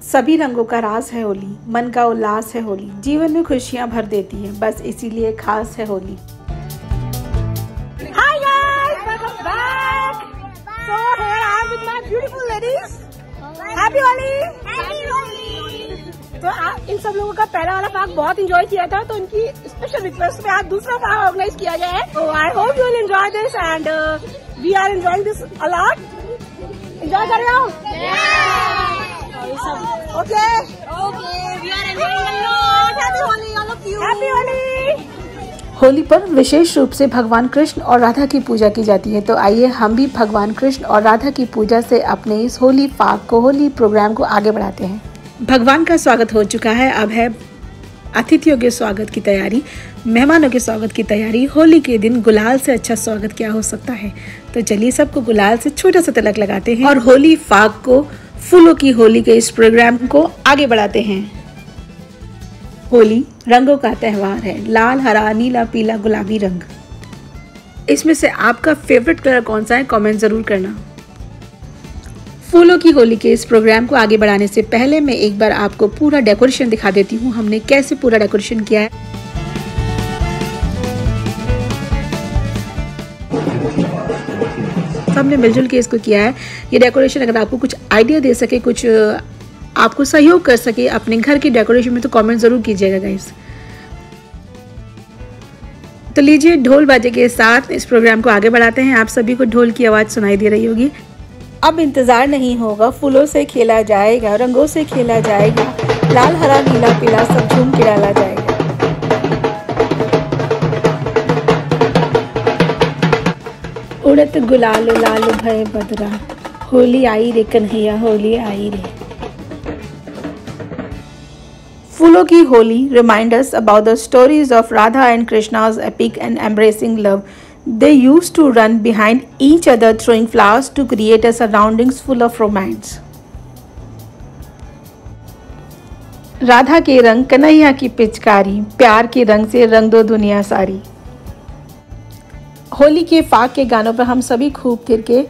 सभी रंगों का राज है होली, मन का उल्लास है होली, जीवन में खुशियां भर देती है, बस इसीलिए खास है Holi. Hi guys, welcome back. So here I am with my beautiful ladies. Happy Holi. Happy Holi. तो इन सब लोगों का पहला वाला पार्क बहुत एंजॉय किया था, तो उनकी स्पेशल रिक्वेस्ट पे आज दूसरा पार्क ऑर्गेनाइज किया गया है। तो I hope you will enjoy this and we are enjoying this a lot. Enjoy कर रहे हो? Okay we are enjoying a lot. Happy Holi all of you. Happy Holi. Holi पर विशेष रूप से भगवान कृष्ण और राधा की पूजा की जाती है, तो आइए हम भी भगवान कृष्ण और राधा की पूजा से अपने इस होली पार्क को, होली प्रोग्राम को आगे बढ़ाते हैं। भगवान का स्वागत हो चुका है, अब है अतिथियों के स्वागत की तैयारी, मेहमानों के स्वागत की तैयारी। होली के दिन गुलाल से अच्छा स्वागत क्या हो सकता है, तो चलिए सबको गुलाल से छोटा सा तिलक लगाते हैं और होली पार्क को, फूलों की होली के इस प्रोग्राम को आगे बढ़ाते हैं। होली रंगों का त्यौहार है, लाल, हरा, नीला, पीला, गुलाबी रंग। इसमें से आपका फेवरेट कलर कौन सा है, कमेंट जरूर करना। फूलों की होली के इस प्रोग्राम को आगे बढ़ाने से पहले मैं एक बार आपको पूरा डेकोरेशन दिखा देती हूँ, हमने कैसे पूरा डेकोरेशन किया है। सबने मिलजुल के इसको किया है ये डेकोरेशन। अगर आपको कुछ आइडिया दे सके, कुछ आपको सहयोग कर सके अपने घर की डेकोरेशन में, तो कमेंट जरूर कीजिएगा गाइस। तो लीजिए ढोल बाजे के साथ इस प्रोग्राम को आगे बढ़ाते हैं। आप सभी को ढोल की आवाज़ सुनाई दे रही होगी। अब इंतज़ार नहीं होगा, फूलों से खेला जाएगा, रंगों से खेला जाएगा, लाल, हरा, नीला, पीला सब झूम के डाला जाएगा। उड़त गुलाल लाल भय बदरा, होली आई रे कन्हैया, होली आई रे। फूलों की Holi remind us about the stories of Radha and Krishna's epic and embracing love. They used to run behind each other throwing flowers to create a surroundings full of romance. Radha के रंग कन्हैया की पिचकारी, प्यार के रंग से रंग दो दुनिया सारी। होली के फाग के गानों पर हम सभी खूब तिर के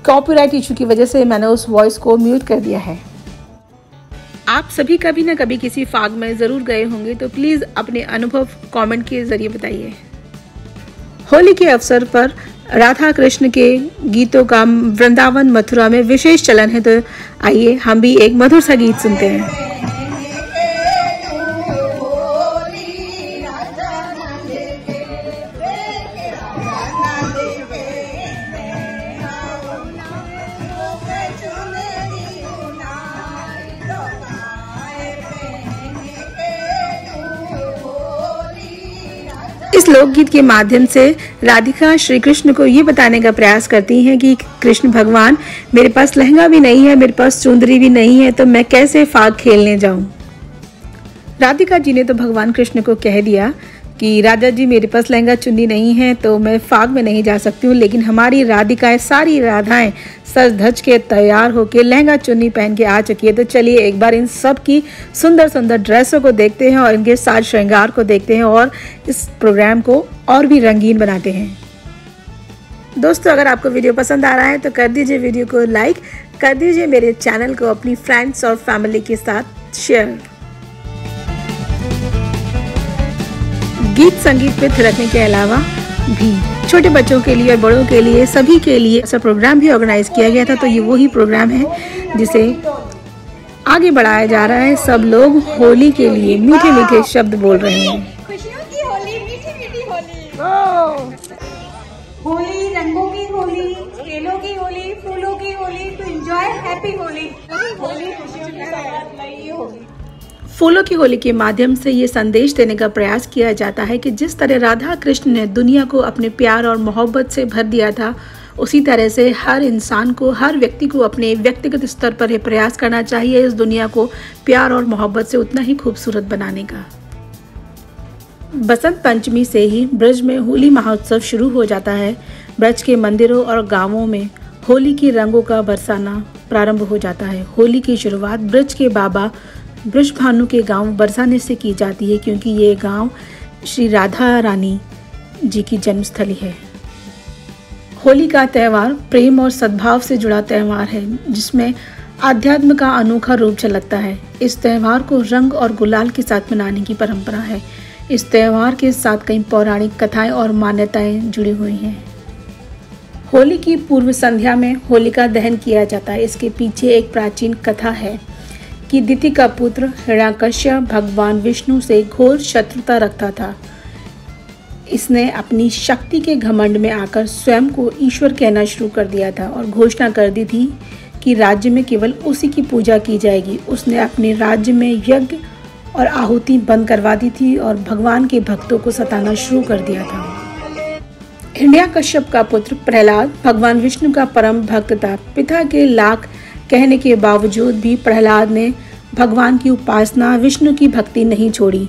कॉपीराइट इशू की वजह से मैंने उस वॉइस को म्यूट कर दिया है। आप सभी कभी ना कभी किसी फाग में ज़रूर गए होंगे, तो प्लीज़ अपने अनुभव कमेंट के ज़रिए बताइए। होली के अवसर पर राधा कृष्ण के गीतों का वृंदावन मथुरा में विशेष चलन है, तो आइए हम भी एक मधुर सा गीत सुनते हैं। इस लोकगीत के माध्यम से राधिका श्री कृष्ण को ये बताने का प्रयास करती हैं कि कृष्ण भगवान, मेरे पास लहंगा भी नहीं है, मेरे पास चुंदरी भी नहीं है, तो मैं कैसे फाग खेलने जाऊं। राधिका जी ने तो भगवान कृष्ण को कह दिया कि राजा जी मेरे पास लहंगा चुन्नी नहीं है, तो मैं फाग में नहीं जा सकती हूँ। लेकिन हमारी राधिकाएं, सारी राधाएं सज धज के तैयार होके लहंगा चुन्नी पहन के आ चुकी है। तो चलिए एक बार इन सब की सुंदर सुंदर ड्रेसों को देखते हैं और इनके साज श्रृंगार को देखते हैं और इस प्रोग्राम को और भी रंगीन बनाते हैं। दोस्तों, अगर आपको वीडियो पसंद आ रहा है तो कर दीजिए वीडियो को लाइक, कर दीजिए मेरे चैनल को अपनी फ्रेंड्स और फैमिली के साथ शेयर। गीत संगीत पे थिरकने के अलावा भी छोटे बच्चों के लिए और बड़ों के लिए, सभी के लिए ऐसा प्रोग्राम भी ऑर्गेनाइज किया गया था। तो ये वही प्रोग्राम है जिसे आगे बढ़ाया जा रहा है। सब लोग होली के लिए मीठे मीठे शब्द बोल रहे हैं। खुशियों की होली, मीठी मीठी होली, होली रंगों की होली, खेलों की होली, फूलों की Holi, to enjoy happy Holi. Holi खुशियों की सौगात लाई होली। फूलों की होली के माध्यम से ये संदेश देने का प्रयास किया जाता है कि जिस तरह राधा कृष्ण ने दुनिया को अपने प्यार और मोहब्बत से भर दिया था, उसी तरह से हर इंसान को, हर व्यक्ति को अपने व्यक्तिगत स्तर पर ये प्रयास करना चाहिए इस दुनिया को प्यार और मोहब्बत से उतना ही खूबसूरत बनाने का। बसंत पंचमी से ही ब्रज में होली महोत्सव शुरू हो जाता है। ब्रज के मंदिरों और गांवों में होली की रंगों का बरसाना प्रारंभ हो जाता है। होली की शुरुआत ब्रज के बाबा ब्रजभानु के गांव बरसाने से की जाती है, क्योंकि ये गांव श्री राधा रानी जी की जन्मस्थली है। होली का त्यौहार प्रेम और सद्भाव से जुड़ा त्यौहार है, जिसमें आध्यात्म का अनोखा रूप झलकता है। इस त्यौहार को रंग और गुलाल के साथ मनाने की परंपरा है। इस त्यौहार के साथ कई पौराणिक कथाएं और मान्यताएं जुड़ी हुई हैं। होली की पूर्व संध्या में होलिका दहन किया जाता है। इसके पीछे एक प्राचीन कथा है कि दिति का पुत्र हिरण्यकश्यप भगवान विष्णु से घोर शत्रुता रखता था। इसने अपनी शक्ति के घमंड में आकर स्वयं को ईश्वर कहना शुरू कर दिया था और घोषणा कर दी थी कि राज्य में केवल उसी की पूजा की जाएगी। उसने अपने राज्य में यज्ञ और आहुति बंद करवा दी थी और भगवान के भक्तों को सताना शुरू कर दिया था। हिरण्यकश्यप का पुत्र प्रहलाद भगवान विष्णु का परम भक्त था। पिता के लाख कहने के बावजूद भी प्रहलाद ने भगवान की उपासना, विष्णु की भक्ति नहीं छोड़ी।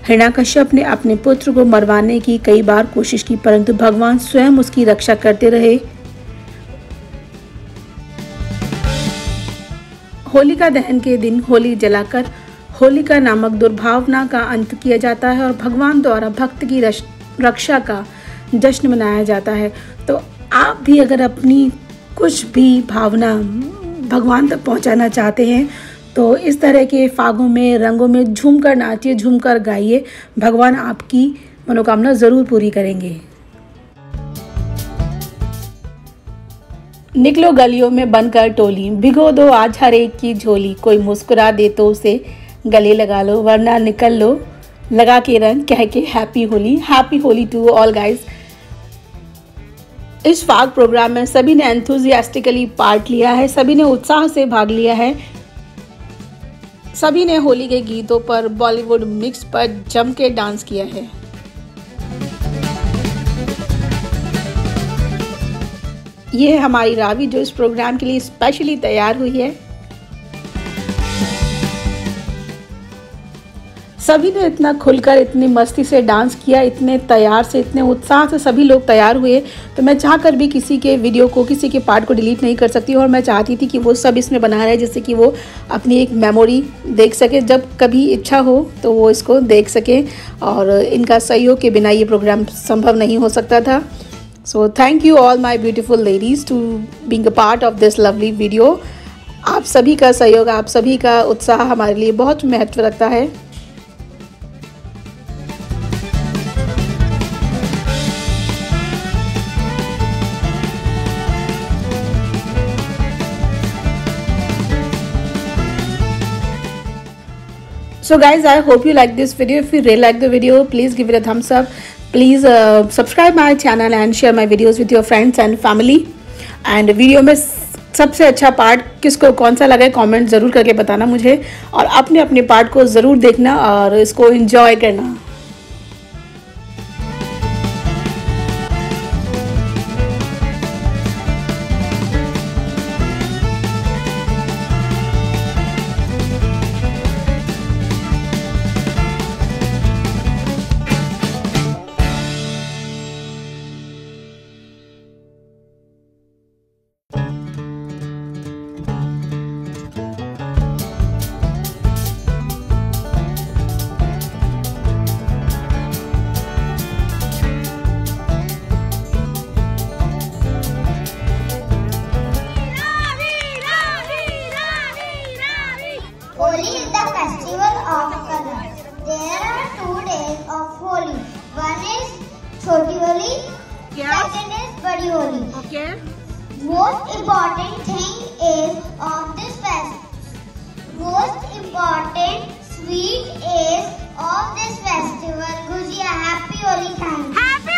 हिरण्यकश्यप ने अपने पुत्र को मरवाने की कई बार कोशिश की, परंतु भगवान स्वयं उसकी रक्षा करते रहे। होलिका दहन के दिन होली जलाकर होलिका नामक दुर्भावना का अंत किया जाता है और भगवान द्वारा भक्त की रक्षा का जश्न मनाया जाता है। तो आप भी अगर अपनी कुछ भी भावना भगवान तक पहुंचाना चाहते हैं तो इस तरह के फागों में, रंगों में झूमकर नाचिए, झूमकर गाइए। भगवान आपकी मनोकामना ज़रूर पूरी करेंगे। निकलो गलियों में बनकर टोली, भिगो दो आज हर एक की झोली। कोई मुस्कुरा दे तो उसे गले लगा लो, वरना निकल लो लगा के रंग कह के happy Holi. Happy Holi to all guys. इस फाग प्रोग्राम में सभी ने एंथुजियास्टिकली पार्ट लिया है, सभी ने उत्साह से भाग लिया है। सभी ने होली के गीतों पर, बॉलीवुड मिक्स पर जम के डांस किया है। ये है हमारी रावी जो इस प्रोग्राम के लिए स्पेशली तैयार हुई है। सभी ने इतना खुलकर, इतनी मस्ती से डांस किया, इतने तैयार से, इतने उत्साह से सभी लोग तैयार हुए। तो मैं चाहकर भी किसी के वीडियो को, किसी के पार्ट को डिलीट नहीं कर सकती और मैं चाहती थी कि वो सब इसमें बना रहे, जिससे कि वो अपनी एक मेमोरी देख सके। जब कभी इच्छा हो तो वो इसको देख सके और इनका सहयोग के बिना ये प्रोग्राम संभव नहीं हो सकता था। So thank you all my beautiful ladies to being a part of this lovely video। आप सभी का सहयोग, आप सभी का उत्साह हमारे लिए बहुत महत्व रखता है। So guys, I hope you like this video. If you really like the video, please give it a thumbs up. Please subscribe my channel and share my videos with your friends and family. And video में सबसे अच्छा part किसको कौन सा लगा comment ज़रूर करके बताना मुझे, और अपने अपने पार्ट को ज़रूर देखना और इसको एंजॉय करना। Holi is the festival of colors. There are 2 days of Holi. One is Choti Holi, second is Badi Holi. Okay. Most important thing is of this most important sweet is of this festival. Gujia, happy Holi time. Happy